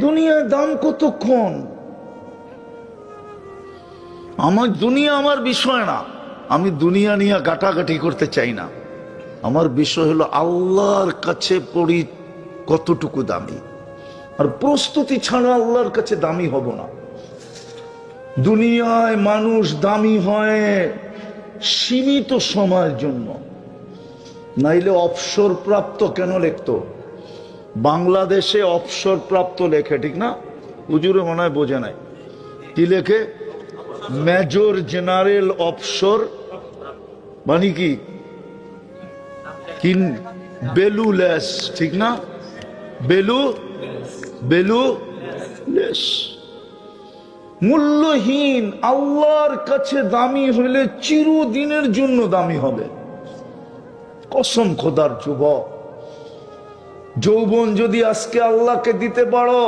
দুনিয়ার দাম কতক্ষণ? আমার দুনিয়া আমার বিষয় না, আমি দুনিয়া নিয়ে গাটাগাটি করতে চাই না। আমার বিষয় হলো আল্লাহর কাছে পড়ি কতটুকু দামি, আর প্রস্তুতি ছাড়া আল্লাহর কাছে দামি হব না। দুনিয়ায় মানুষ দামি হয় সীমিত সময়ের জন্য, নাইলে অবসরপ্রাপ্ত কেন লিখতো? বাংলাদেশে অবসরপ্রাপ্ত লেখে, ঠিক না? হুজুরে মনে হয় বোঝে নাই। কি লেখে? মেজর জেনারেল অবসর, মানে কি বেলুলেস, ঠিক না? বেলুলেস, মূল্যহীন। আল্লাহর কাছে দামি হলে চিরদিনের জন্য দামি হবে। কসম খোদার যুবক, যৌবন যদি আজকে আল্লাহকে দিতে পারো,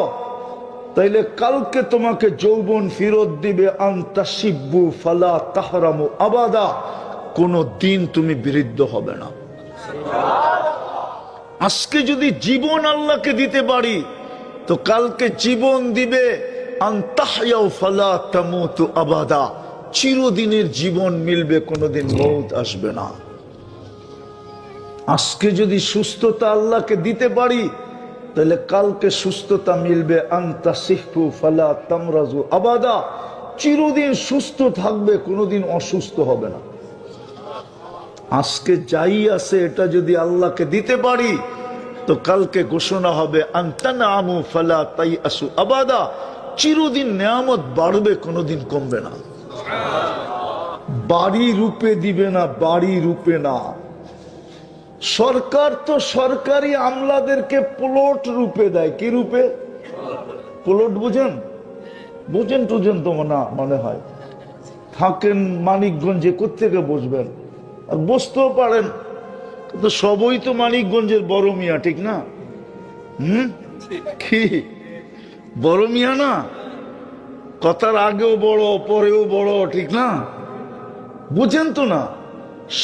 তাইলে কালকে তোমাকে যৌবন ফেরত দিবে। আনতা শিব্বু ফালা তাহরামু আবাদা, কোনো দিন তুমি বিরুদ্ধ হবে না। আজকে যদি জীবন আল্লাহকে দিতে পারি, তো কালকে জীবন দিবে। আনতাহয়াউ ফালা তামুতু আবাদা, চিরদিনের জীবন মিলবে, কোনোদিন মউত আসবে না। আজকে যদি সুস্থতা আল্লাহকে দিতে পারি, তাহলে কালকে সুস্থতা মিলবে। আনতা সিহফু ফালা তামরাজু আবাদা, চিরদিন সুস্থ থাকবে, কোনোদিন অসুস্থ হবে না। আজকে যাই আছে এটা যদি আল্লাহকে দিতে পারি, তো কালকে ঘোষণা হবে আনতানামু ফালা তাইয়াসু আবাদা, চিরদিন নেয়ামত বাড়বে, কোনোদিন কমবে না। বাড়ি রূপে দিবে না, বাড়ি রূপে না। সরকার তো সরকারি আমলাদেরকে প্লট রূপে দেয়। কি রূপে? প্লট বুঝেন? বুঝেন টুঝেন তো না মনে হয়। থাকেন মানিকগঞ্জে, কোত্থেকে বসবেন? আর বসতেও পারেন, কিন্তু সবই তো মানিকগঞ্জের বড় মিয়া, ঠিক না? কি বড় মিয়া না? কথার আগেও বড়, পরেও বড়, ঠিক না? বুঝেন তো না?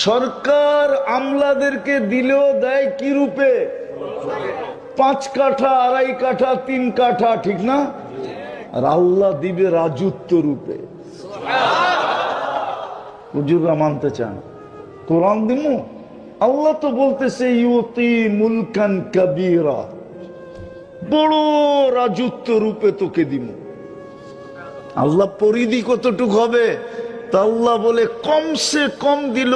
সরকার আমলাদেরকে দিলেও দেয় কি রূপে? 5 কাঠা, 2.5 কাঠা, 3 কাঠা, ঠিক না? আর আল্লাহ দিবে রাজত্ব রূপে। হুজুররা মানতে চান? কোরআন দিমু, আল্লাহ তো বলতেছে ইউতি মুলকান কাবীরা, বড় রাজত্ব রূপে তোকে দিমু। আল্লাহ পরিধি কতটুক হবে? তা আল্লাহ বলে কমসে কম দিল